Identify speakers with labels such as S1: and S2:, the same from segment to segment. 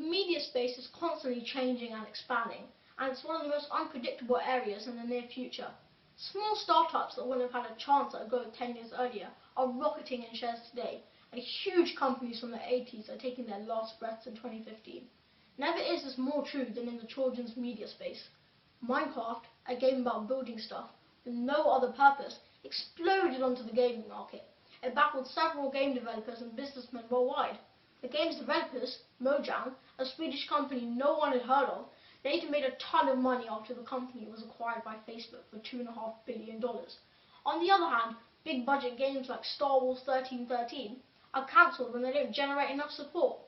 S1: media space is constantly changing and expanding, and it's one of the most unpredictable areas in the near future. Small startups that wouldn't have had a chance at a growth 10 years earlier are rocketing in shares today, and huge companies from the 80s are taking their last breaths in 2015. Never is this more true than in the children's media space. Minecraft, a game about building stuff with no other purpose, exploded onto the gaming market. It baffled several game developers and businessmen worldwide. The game's developers, Mojang, a Swedish company no one had heard of, later made a ton of money after the company was acquired by Facebook for $2.5 billion. On the other hand, big budget games like Star Wars 1313 are cancelled when they don't generate enough support.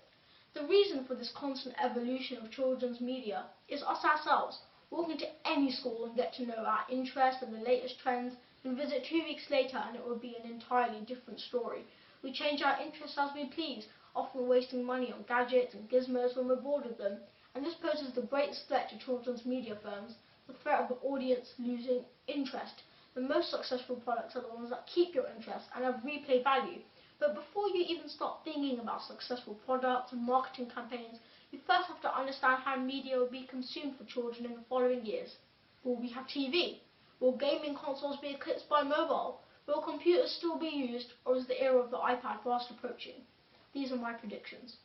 S1: The reason for this constant evolution of children's media is us ourselves. Walk into any school and get to know our interests and the latest trends, and visit 2 weeks later and it will be an entirely different story. We change our interests as we please, often wasting money on gadgets and gizmos when we're bored with them, and this poses the greatest threat to children's media firms, the threat of the audience losing interest. The most successful products are the ones that keep your interest and have replay value. But before you even start thinking about successful products and marketing campaigns, you first have to understand how media will be consumed for children in the following years. Will we have TV? Will gaming consoles be eclipsed by mobile? Will computers still be used, or is the era of the iPad fast approaching? These are my predictions.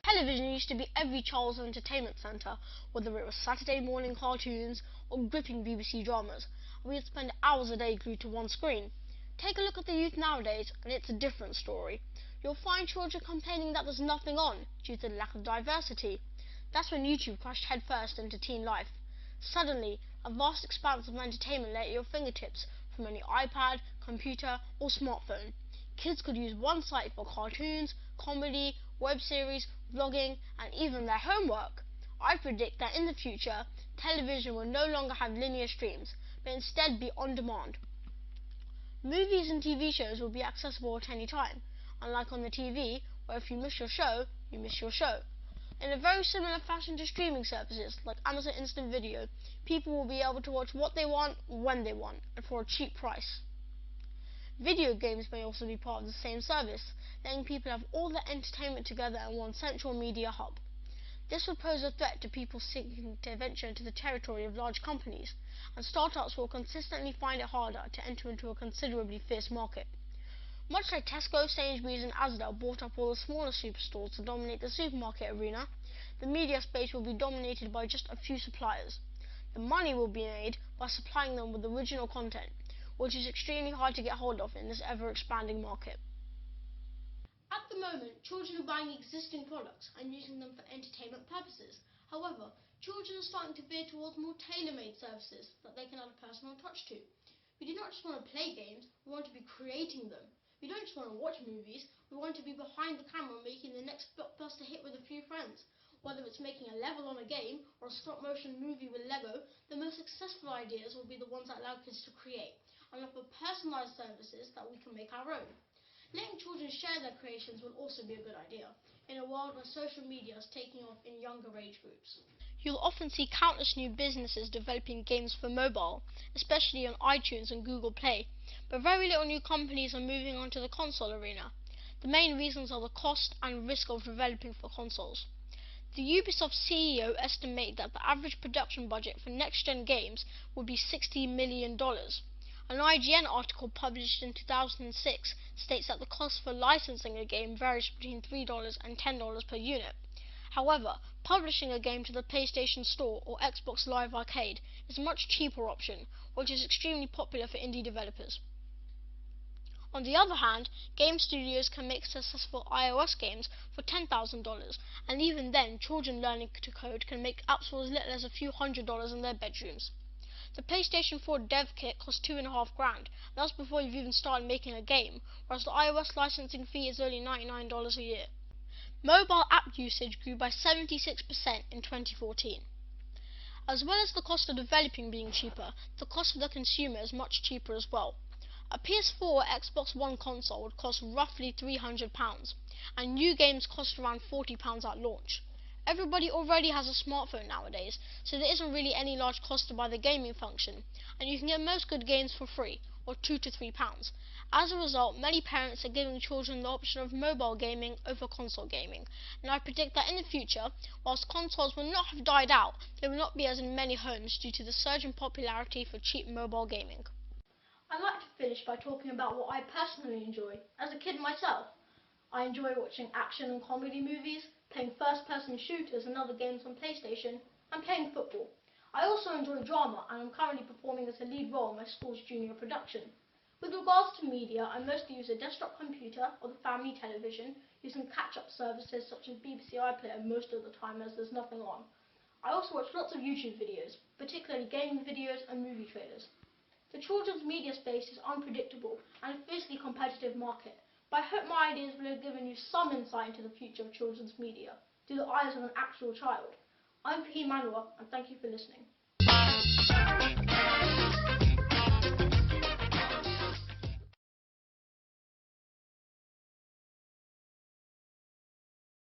S2: Television used to be every child's entertainment centre, whether it was Saturday morning cartoons or gripping BBC dramas, and we'd spend hours a day glued to one screen. Take a look at the youth nowadays, and it's a different story. You'll find children complaining that there's nothing on due to the lack of diversity. That's when YouTube crashed headfirst into teen life. Suddenly, a vast expanse of entertainment lay at your fingertips from any iPad, computer or smartphone. Kids could use one site for cartoons, comedy, web series, vlogging and even their homework. I predict that in the future, television will no longer have linear streams, but instead be on demand. Movies and TV shows will be accessible at any time, unlike on the TV, where if you miss your show, you miss your show. In a very similar fashion to streaming services like Amazon Instant Video, people will be able to watch what they want, when they want, and for a cheap price. Video games may also be part of the same service, letting people have all their entertainment together in one central media hub. This would pose a threat to people seeking to venture into the territory of large companies, and startups will consistently find it harder to enter into a considerably fierce market. Much like Tesco, Sainsbury's and Asda bought up all the smaller superstores to dominate the supermarket arena, the media space will be dominated by just a few suppliers. The money will be made by supplying them with original content, which is extremely hard to get hold of in this ever-expanding market.
S1: At the moment, children are buying existing products and using them for entertainment purposes. However, children are starting to veer towards more tailor-made services that they can add a personal touch to. We do not just want to play games, we want to be creating them. We don't just want to watch movies, we want to be behind the camera making the next blockbuster hit with a few friends. Whether it's making a level on a game or a stop-motion movie with Lego, the most successful ideas will be the ones that allow kids to create and offer personalised services that we can make our own. Letting children share their creations will also be a good idea, in a world where social media is taking off in younger age groups.
S2: You'll often see countless new businesses developing games for mobile, especially on iTunes and Google Play, but very little new companies are moving onto the console arena. The main reasons are the cost and risk of developing for consoles. The Ubisoft CEO estimated that the average production budget for next-gen games would be $60 million. An IGN article published in 2006 states that the cost for licensing a game varies between $3 and $10 per unit. However, publishing a game to the PlayStation Store or Xbox Live Arcade is a much cheaper option, which is extremely popular for indie developers. On the other hand, game studios can make successful iOS games for $10,000, and even then, children learning to code can make apps for as little as a few $100s in their bedrooms. The PlayStation 4 dev kit costs $2.5 grand, and that's before you've even started making a game, whereas the iOS licensing fee is only $99 a year. Mobile app usage grew by 76% in 2014. As well as the cost of developing being cheaper, the cost for the consumer is much cheaper as well. A PS4 or Xbox One console would cost roughly £300, and new games cost around £40 at launch. Everybody already has a smartphone nowadays, so there isn't really any large cost to buy the gaming function, and you can get most good games for free, or £2 to £3, As a result, many parents are giving children the option of mobile gaming over console gaming, and I predict that in the future, whilst consoles will not have died out, they will not be as in many homes due to the surge in popularity for cheap mobile gaming.
S1: I'd like to finish by talking about what I personally enjoy. As a kid myself, I enjoy watching action and comedy movies, playing first-person shooters and other games on PlayStation, and playing football. I also enjoy drama, and I'm currently performing as a lead role in my school's junior production. With regards to media, I mostly use a desktop computer or the family television, using catch-up services such as BBC iPlayer most of the time as there's nothing on. I also watch lots of YouTube videos, particularly gaming videos and movie trailers. The children's media space is unpredictable and a fiercely competitive market, but I hope my ideas will have given you some insight into the future of children's media through the eyes of an actual child. I'm Faheem Anwar, and thank you for listening.